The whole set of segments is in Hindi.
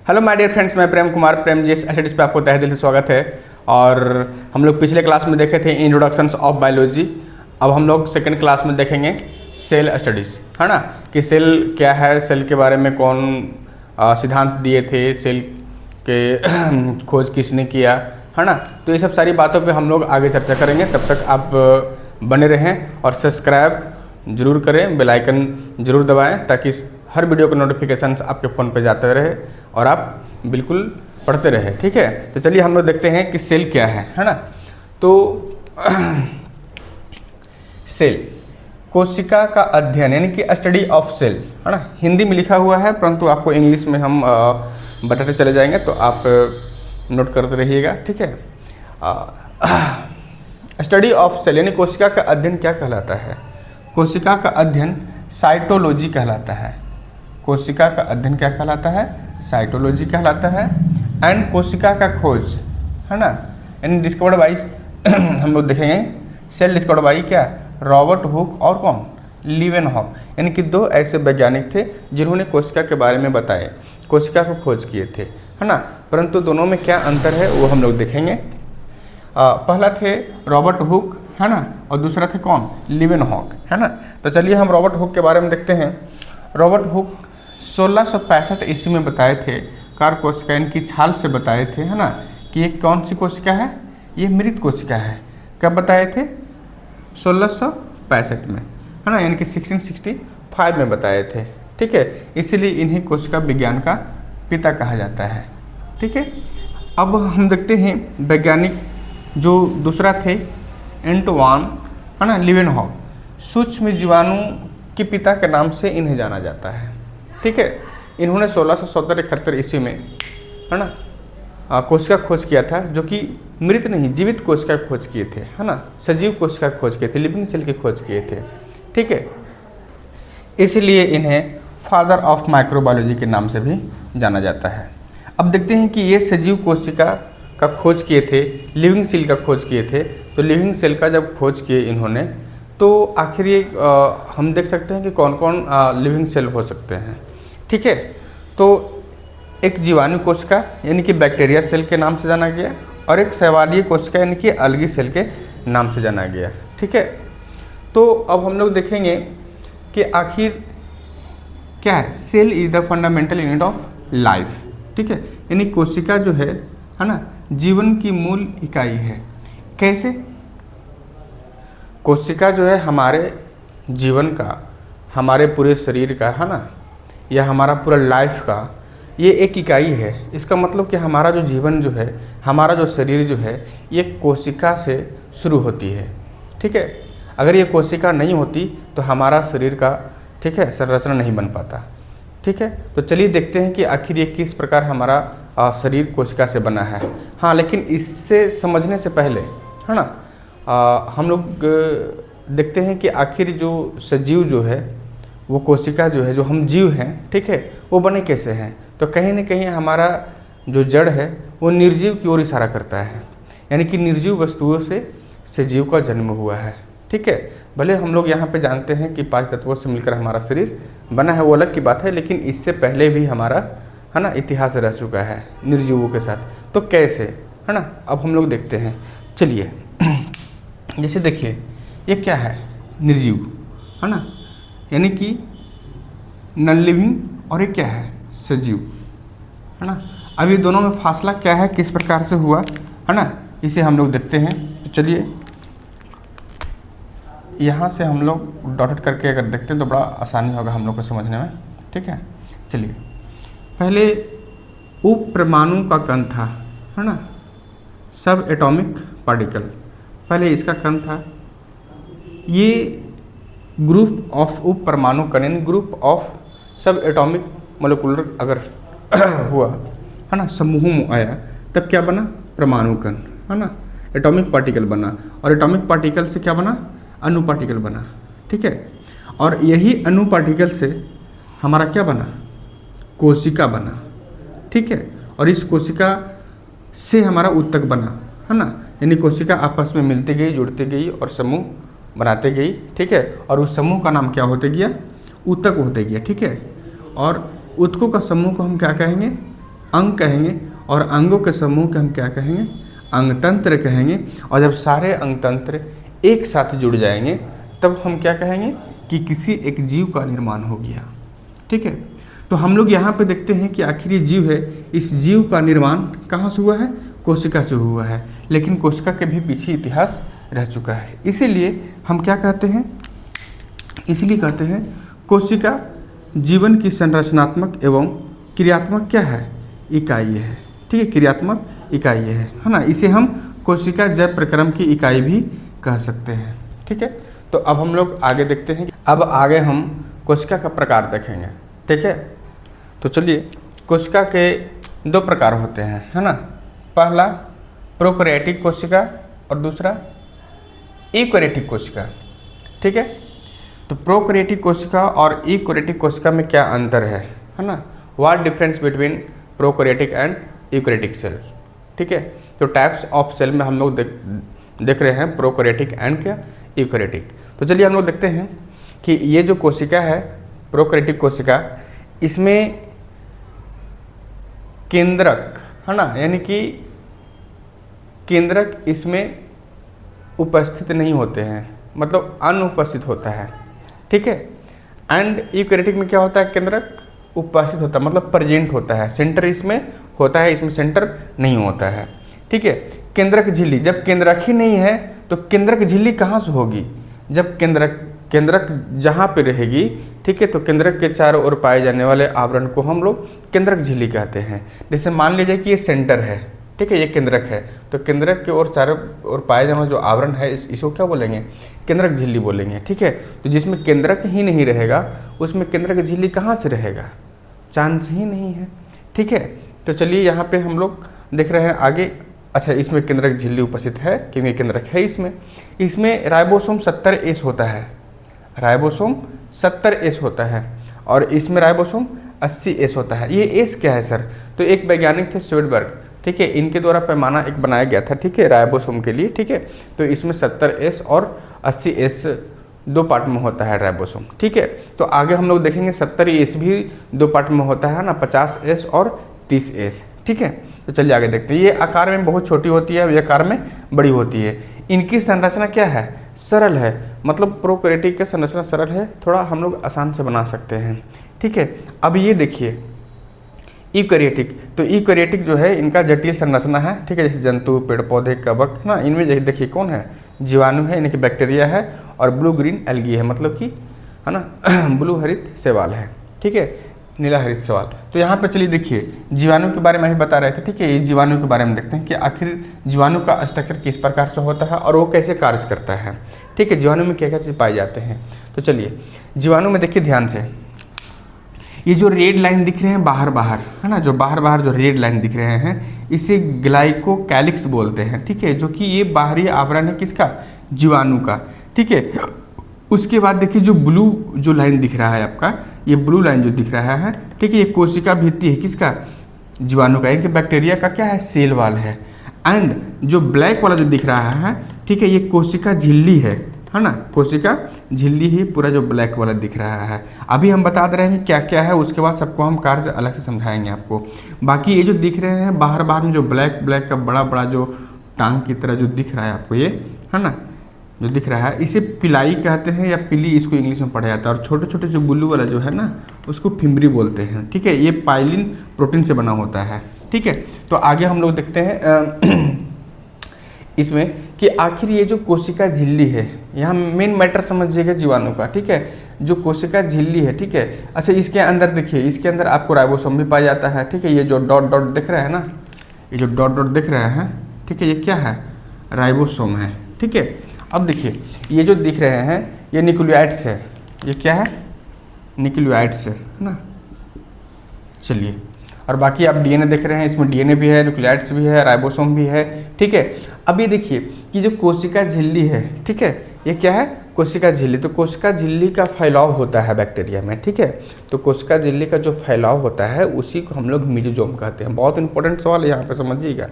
हेलो माय डियर फ्रेंड्स, मैं प्रेम कुमार प्रेम जी स्टडीज़ पे आपको तहे दिल से स्वागत है। और हम लोग पिछले क्लास में देखे थे इंट्रोडक्शंस ऑफ बायोलॉजी। अब हम लोग सेकंड क्लास में देखेंगे सेल स्टडीज़, है ना, कि सेल क्या है, सेल के बारे में कौन सिद्धांत दिए थे, सेल के खोज किसने किया, है ना। तो ये सब सारी बातों पे हम लोग आगे चर्चा करेंगे। तब तक आप बने रहें और सब्सक्राइब ज़रूर करें, बेल आइकन ज़रूर दबाएं ताकि हर वीडियो का नोटिफिकेशंस आपके फ़ोन पे जाते रहे और आप बिल्कुल पढ़ते रहे। ठीक है, तो चलिए हम लोग देखते हैं कि सेल क्या है ना। तो सेल कोशिका का अध्ययन यानी कि स्टडी ऑफ सेल, है ना। हिंदी में लिखा हुआ है परंतु आपको इंग्लिश में हम बताते चले जाएंगे, तो आप नोट करते रहिएगा। ठीक है, स्टडी ऑफ सेल यानी कोशिका का अध्ययन क्या कहलाता है? कोशिका का अध्ययन साइटोलॉजी कहलाता है। कोशिका का अध्ययन क्या कहलाता है? साइटोलॉजी कहलाता है। एंड कोशिका का खोज, है ना, यानी डिस्कवर्ड बाई हम लोग देखेंगे सेल डिस्कवर्ड बाई क्या, रॉबर्ट हुक और कौन, लीवेनहॉक, यानी कि दो ऐसे वैज्ञानिक थे जिन्होंने कोशिका के बारे में बताए, कोशिका को खोज किए थे, है ना। परंतु दोनों में क्या अंतर है वो हम लोग देखेंगे। पहला थे रॉबर्ट हुक, है ना, और दूसरा थे कौन, लीवेनहॉक, है ना। तो चलिए हम रॉबर्ट हुक के बारे में देखते हैं। रॉबर्ट हुक 1665 ईस्वी में बताए थे, कार कोशिका इनकी छाल से बताए थे, है ना, कि ये कौन सी कोशिका है, ये मृत कोशिका है। कब बताए थे? 1665 में, है ना, यानी कि 1665 में बताए थे। ठीक है, इसीलिए इन्हें कोशिका विज्ञान का पिता कहा जाता है। ठीक है, अब हम देखते हैं वैज्ञानिक जो दूसरा थे एंटवान, है ना, लीवेनहॉक, सूक्ष्म जीवाणु के पिता के नाम से इन्हें जाना जाता है। ठीक है, इन्होंने 1670-71 ईस्वी में, है ना, कोशिका खोज किया था, जो कि मृत नहीं जीवित कोशिका खोज किए थे, है ना, सजीव कोशिका खोज किए थे, लिविंग सेल की खोज किए थे। ठीक है, इसलिए इन्हें फादर ऑफ माइक्रोबायोलॉजी के नाम से भी जाना जाता है। अब देखते हैं कि ये सजीव कोशिका का खोज किए थे, लिविंग सेल का खोज किए थे। तो लिविंग सेल का जब खोज किए इन्होंने, तो आखिर ये हम देख सकते हैं कि कौन कौन लिविंग सेल हो सकते हैं। ठीक है, तो एक जीवाणु कोशिका यानी कि बैक्टीरिया सेल के नाम से जाना गया, और एक शैवालीय कोशिका यानी कि अलगी सेल के नाम से जाना गया। ठीक है, तो अब हम लोग देखेंगे कि आखिर क्या है। Cell is the fundamental unit of life. ठीक है, यानी कोशिका जो है ना, जीवन की मूल इकाई है। कैसे? कोशिका जो है हमारे जीवन का, हमारे पूरे शरीर का, है ना, या हमारा पूरा लाइफ का ये एक इकाई है। इसका मतलब कि हमारा जो जीवन जो है, हमारा जो शरीर जो है, ये कोशिका से शुरू होती है। ठीक है, अगर ये कोशिका नहीं होती तो हमारा शरीर का, ठीक है, संरचना नहीं बन पाता। ठीक है, तो चलिए देखते हैं कि आखिर ये किस प्रकार हमारा शरीर कोशिका से बना है। हाँ, लेकिन इससे समझने से पहले, है ना, हम लोग देखते हैं कि आखिर जो सजीव जो है, वो कोशिका जो है, जो हम जीव हैं, ठीक है, वो बने कैसे हैं। तो कहीं ना कहीं हमारा जो जड़ है वो निर्जीव की ओर इशारा करता है, यानी कि निर्जीव वस्तुओं से सजीव का जन्म हुआ है। ठीक है, भले हम लोग यहाँ पे जानते हैं कि 5 तत्वों से मिलकर हमारा शरीर बना है, वो अलग की बात है, लेकिन इससे पहले भी हमारा, है ना, इतिहास रह चुका है निर्जीवों के साथ। तो कैसे, है ना, अब हम लोग देखते हैं। चलिए, जैसे देखिए ये क्या है, निर्जीव, है ना, यानी कि नॉन लिविंग, और ये क्या है, सजीव, है ना। अब ये दोनों में फासला क्या है, किस प्रकार से हुआ, है ना, इसे हम लोग देखते हैं। तो चलिए यहाँ से हम लोग डॉटेड करके अगर देखते हैं तो बड़ा आसानी होगा हम लोग को समझने में। ठीक है, चलिए पहले उप परमाणु का कण था, है ना, सब एटॉमिक पार्टिकल, पहले इसका कण था। ये ग्रुप ऑफ उप परमाणु कण यानी ग्रुप ऑफ सब एटॉमिक मोलिकुलर अगर हुआ, है ना, समूह में आया, तब क्या बना, परमाणु कण, है ना, एटॉमिक पार्टिकल बना, और एटॉमिक पार्टिकल से क्या बना, अणु पार्टिकल बना। ठीक है, और यही अणु पार्टिकल से हमारा क्या बना, कोशिका बना। ठीक है, और इस कोशिका से हमारा ऊतक बना, है ना, यानी कोशिका आपस में मिलती गई, जुड़ती गई और समूह बनाते गई। ठीक है, और उस समूह का नाम क्या होते गया, ऊतक होते गया। ठीक है, और ऊतकों का समूह को हम क्या कहेंगे, अंग कहेंगे, और अंगों के समूह के हम क्या कहेंगे, अंगतंत्र कहेंगे। और जब सारे अंगतंत्र एक साथ जुड़ जाएंगे तब हम क्या कहेंगे कि किसी एक जीव का निर्माण हो गया। ठीक है, तो हम लोग यहाँ पे देखते हैं कि आखिर ये जीव है, इस जीव का निर्माण कहाँ से हुआ है, कोशिका से हुआ है। लेकिन कोशिका के भी पीछे इतिहास रह चुका है। इसीलिए हम क्या कहते हैं, इसलिए कहते हैं कोशिका जीवन की संरचनात्मक एवं क्रियात्मक क्या है, इकाई है। ठीक है, क्रियात्मक इकाई है ना। इसे हम कोशिका जैव प्रक्रम की इकाई भी कह सकते हैं। ठीक है, तो अब हम लोग आगे देखते हैं। अब आगे हम कोशिका का प्रकार देखेंगे। ठीक है, तो चलिए, कोशिका के 2 प्रकार होते हैं, है ना। पहला प्रोकैरियोटिक कोशिका और दूसरा यूकैरियोटिक कोशिका। ठीक है, तो प्रोकैरियोटिक कोशिका और यूकैरियोटिक कोशिका में क्या अंतर है ना। What difference between prokaryotic and eukaryotic cell. ठीक है, तो टाइप्स ऑफ सेल में हम लोग देख रहे हैं प्रोकैरियोटिक एंड क्या, यूकैरियोटिक। तो चलिए हम लोग देखते हैं कि ये जो कोशिका है प्रोकैरियोटिक कोशिका, इसमें केंद्रक है ना, यानी कि केंद्रक इसमें उपस्थित नहीं होते हैं, मतलब अनुपस्थित होता है। ठीक है, एंड यूकैरियोटिक में क्या होता है, केंद्रक उपस्थित होता है, मतलब प्रेजेंट होता है, सेंटर इसमें होता है, इसमें सेंटर नहीं होता है। ठीक है, केंद्रक झिल्ली, जब केंद्रक ही नहीं है तो केंद्रक झिल्ली कहाँ से होगी, जब केंद्रक जहाँ पे रहेगी। ठीक है, तो केंद्रक के चारों ओर पाए जाने वाले आवरण को हम लोग केंद्रक झिल्ली कहते हैं। जैसे मान लीजिए कि ये सेंटर है, ठीक है, ये केंद्रक है, तो केंद्रक के ओर चारों ओर पाए जाने वाला जो आवरण है इसको क्या बोलेंगे, केंद्रक झिल्ली बोलेंगे। ठीक है, तो जिसमें केंद्रक ही नहीं रहेगा उसमें केंद्रक झिल्ली कहाँ से रहेगा, चांस ही नहीं है। ठीक है, तो चलिए यहाँ पे हम लोग देख रहे हैं आगे। अच्छा, इसमें केंद्रक झिल्ली उपस्थित है क्योंकि केंद्रक है इसमें राइबोसोम 70S होता है, राइबोसोम 70S होता है, और इसमें राइबोसोम 80S होता है। ये एस क्या है सर, तो एक वैज्ञानिक थे स्वेडबर्ग, ठीक है, इनके द्वारा पैमाना एक बनाया गया था, ठीक है, राइबोसोम के लिए। ठीक है, तो इसमें 70S और 80S 2 पार्ट में होता है राइबोसोम। ठीक है, तो आगे हम लोग देखेंगे 70S भी 2 पार्ट में होता है ना, 50S और 30S। ठीक है, तो चलिए आगे देखते हैं। ये आकार में बहुत छोटी होती है, ये आकार में बड़ी होती है। इनकी संरचना क्या है, सरल है, मतलब प्रोकैरियोटिक का संरचना सरल है, थोड़ा हम लोग आसान से बना सकते हैं। ठीक है, अब ये देखिए यूकैरियोटिक, तो यूकैरियोटिक जो है इनका जटिल संरचना है। ठीक है, जैसे जंतु, पेड़ पौधे, कवक ना, इनमें देखिए कौन है, जीवाणु है, इनकी बैक्टीरिया है, और ब्लू ग्रीन एल्गी है, मतलब कि है ना ब्लू हरित शैवाल है। ठीक है, नीला हरित शैवाल। तो यहाँ पे चलिए देखिए, जीवाणु के बारे में ही बता रहे थे। ठीक है, ये जीवाणु के बारे में देखते हैं कि आखिर जीवाणु का स्ट्रक्चर किस प्रकार से होता है और वो कैसे कार्य करता है। ठीक है, जीवाणु में क्या क्या चीज़ पाए जाते हैं। तो चलिए जीवाणु में देखिए ध्यान से, ये जो रेड लाइन दिख रहे हैं बाहर है ना, जो बाहर जो रेड लाइन दिख रहे हैं इसे ग्लाइकोकैलिक्स बोलते हैं। ठीक है, जो कि ये बाहरी आवरण है किसका, जीवाणु का। ठीक है, उसके बाद देखिए जो ब्लू जो लाइन दिख रहा है आपका, ये ब्लू लाइन जो दिख रहा है, ठीक है, ये कोशिका भित्ति है किसका, जीवाणु का, इनके बैक्टीरिया का क्या है, सेल वाल है। एंड जो ब्लैक वाला जो दिख रहा है, ठीक है, ये कोशिका झिल्ली है ना, कोशिका झिल्ली ही पूरा जो ब्लैक वाला दिख रहा है। अभी हम बता दे रहे हैं कि क्या क्या है, उसके बाद सबको हम कार्य अलग से समझाएंगे आपको। बाकी ये जो दिख रहे हैं बाहर में जो ब्लैक का बड़ा जो टांग की तरह जो दिख रहा है आपको, ये है ना जो दिख रहा है, इसे पिलाई कहते हैं या पिली, इसको इंग्लिश में पढ़ा जाता है। और छोटे छोटे जो ब्लू वाला जो है ना, उसको फिम्बरी बोलते हैं। ठीक है, ये पाइलिन प्रोटीन से बना होता है। ठीक है, तो आगे हम लोग देखते हैं इसमें कि आखिर ये जो कोशिका झिल्ली है, यहाँ मेन मैटर समझिएगा जीवाणु का। ठीक है, जो कोशिका झिल्ली है, ठीक है, अच्छा इसके अंदर देखिए, इसके अंदर आपको राइबोसोम भी पाया जाता है। ठीक है, ये जो डॉट दिख रहा है ना, ये जो डॉट दिख रहे हैं, ठीक है, ये क्या है, राइबोसोम है। ठीक है, अब देखिए ये जो दिख रहे हैं ये न्यूक्लियोइड्स है, ये क्या है, न्यूक्लियोइड्स है ना। चलिए, और बाकी आप डीएनए देख रहे हैं, इसमें डीएनए भी है, न्यूक्लियोइड्स भी है, राइबोसोम भी है। ठीक है, अब ये देखिए कि जो कोशिका झिल्ली है, ठीक है, ये क्या है, कोशिका झिल्ली। तो कोशिका झिल्ली का फैलाव होता है बैक्टीरिया में। ठीक है, तो कोशिका झिल्ली का जो फैलाव होता है उसी को हम लोग मेसोजोम कहते हैं। बहुत इंपॉर्टेंट सवाल है यहाँ पे, समझिएगा।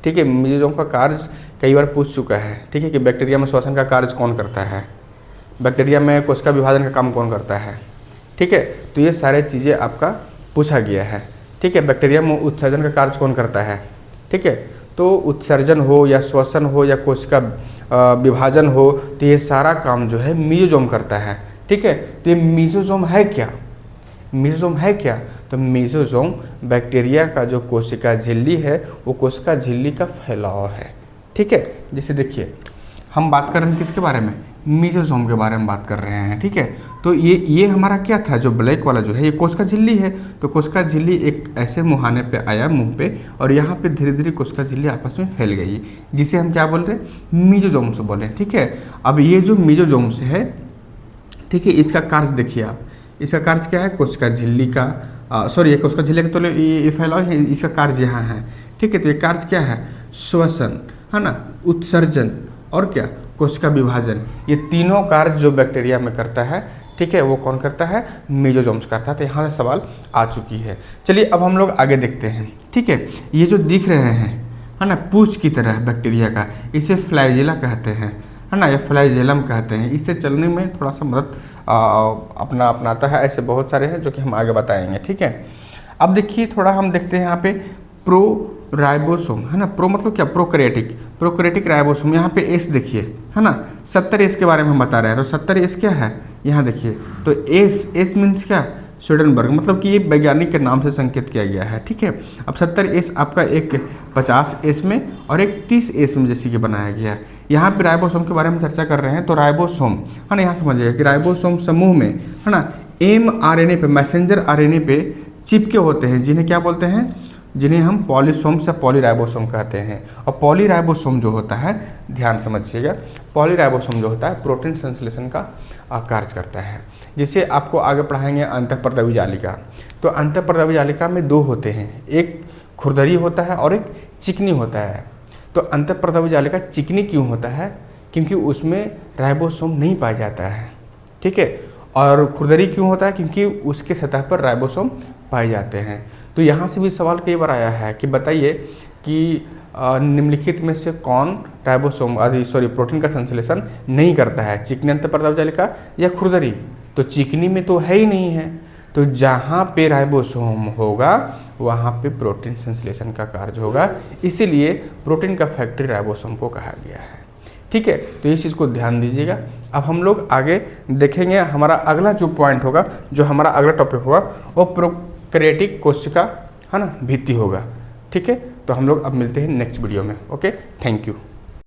ठीक है, मेसोजोम का कार्य कई बार पूछ चुका है। ठीक है, कि बैक्टीरिया में श्वसन का कार्य कौन करता है, बैक्टीरिया में कोशिका विभाजन का काम कौन करता है। ठीक है, तो ये सारे चीज़ें आपका पूछा गया है। ठीक है। बैक्टीरिया में उत्सर्जन का कार्य कौन करता है, ठीक है। तो उत्सर्जन हो या श्वसन हो या कोशिका विभाजन हो, तो ये सारा काम जो है मेसोसोम करता है, ठीक है। तो ये मेसोसोम है क्या, मेसोसोम है क्या, तो मेसोसोम बैक्टीरिया का जो कोशिका झिल्ली है वो कोशिका झिल्ली का फैलाव है, ठीक है। जैसे देखिए हम बात कर रहे हैं किसके बारे में, मेसोसोम के बारे में बात कर रहे हैं, ठीक है। तो ये हमारा क्या था, जो ब्लैक वाला जो है ये कोशिका झिल्ली है। तो कोशिका झिल्ली एक ऐसे मुहाने पे आया मुंह पे, और यहाँ पे धीरे धीरे कोशिका झिल्ली आपस में फैल गई, जिसे हम क्या बोल रहे हैं, मेसोसोम्स बोले, ठीक है। अब ये जो मेसोसोम्स है, ठीक है, इसका कार्य देखिए आप, इसका कार्य क्या है, कोशिका झिल्ली का सॉरी कोशिका झिल्ली का तो ये फैलाव है, इसका कार्य यहाँ है, ठीक है। तो ये कार्य क्या है, श्वसन है ना, उत्सर्जन और क्या, कोशिका विभाजन, ये तीनों कार्य जो बैक्टीरिया में करता है, ठीक है, वो कौन करता है, मेसोसोम्स करता है। तो यहाँ से सवाल आ चुकी है। चलिए अब हम लोग आगे देखते हैं, ठीक है। ये जो दिख रहे हैं है ना, पूंछ की तरह बैक्टीरिया का, इसे फ्लैजेला कहते हैं, है ना, या फ्लैजेलम कहते हैं। इससे चलने में थोड़ा सा मदद अपनाता है। ऐसे बहुत सारे हैं जो कि हम आगे बताएंगे, ठीक है। अब देखिए थोड़ा हम देखते हैं यहाँ पे प्रोराइबोसोम, है ना, प्रो मतलब क्या, प्रोकैरियोटिक राइबोसोम। यहाँ पे एस देखिए, है ना, 70 एस के बारे में हम बता रहे हैं। तो 70 एस क्या है, यहाँ देखिए, तो एस मीन्स क्या, स्वीडनबर्ग, मतलब कि ये वैज्ञानिक के नाम से संकेत किया गया है, ठीक है। अब 70 एस आपका एक 50 एस में और एक 30 एस में जैसे कि बनाया गया है। यहाँ पे राइबोसोम के बारे में चर्चा कर रहे हैं। तो राइबोसोम, है ना, यहाँ समझिएगा कि राइबोसोम समूह में, है ना, mRNA पे, मैसेंजर आरएनए पे चिपके होते हैं, जिन्हें क्या बोलते हैं, जिन्हें हम पॉलीसोम्स या पॉलीराइबोसोम कहते हैं। और पॉलीराइबोसोम जो होता है, ध्यान समझिएगा, पॉलीराइबोसोम जो होता है प्रोटीन संश्लेषण का कार्य करता है, जिसे आपको आगे पढ़ाएंगे अंतःपर्दवी जालिका। तो अंतःपर्दवी जालिका में दो होते हैं, एक खुरदरी होता है और एक चिकनी होता है। तो अंतःपर्दवी जालिका चिकनी क्यों होता है, क्योंकि उसमें राइबोसोम नहीं पाया जाता है, ठीक है। और खुरदरी क्यों होता है, क्योंकि उसके सतह पर राइबोसोम पाए जाते हैं। तो यहाँ से भी सवाल कई बार आया है कि बताइए कि निम्नलिखित में से कौन राइबोसोम प्रोटीन का संश्लेषण नहीं करता है, चिकनी अंतःपर्दवी जालिका या खुरदरी। तो चिकनी में तो है ही नहीं है। तो जहाँ पे राइबोसोम होगा वहाँ पे प्रोटीन संश्लेषण का कार्य होगा, इसीलिए प्रोटीन का फैक्ट्री राइबोसोम को कहा गया है, ठीक है। तो इस चीज़ को ध्यान दीजिएगा। अब हम लोग आगे देखेंगे, हमारा अगला जो पॉइंट होगा, जो हमारा अगला टॉपिक होगा, वो प्रोकैरियोटिक कोशिका, है ना, भित्ति होगा, ठीक है। तो हम लोग अब मिलते हैं नेक्स्ट वीडियो में। Okay, thank you.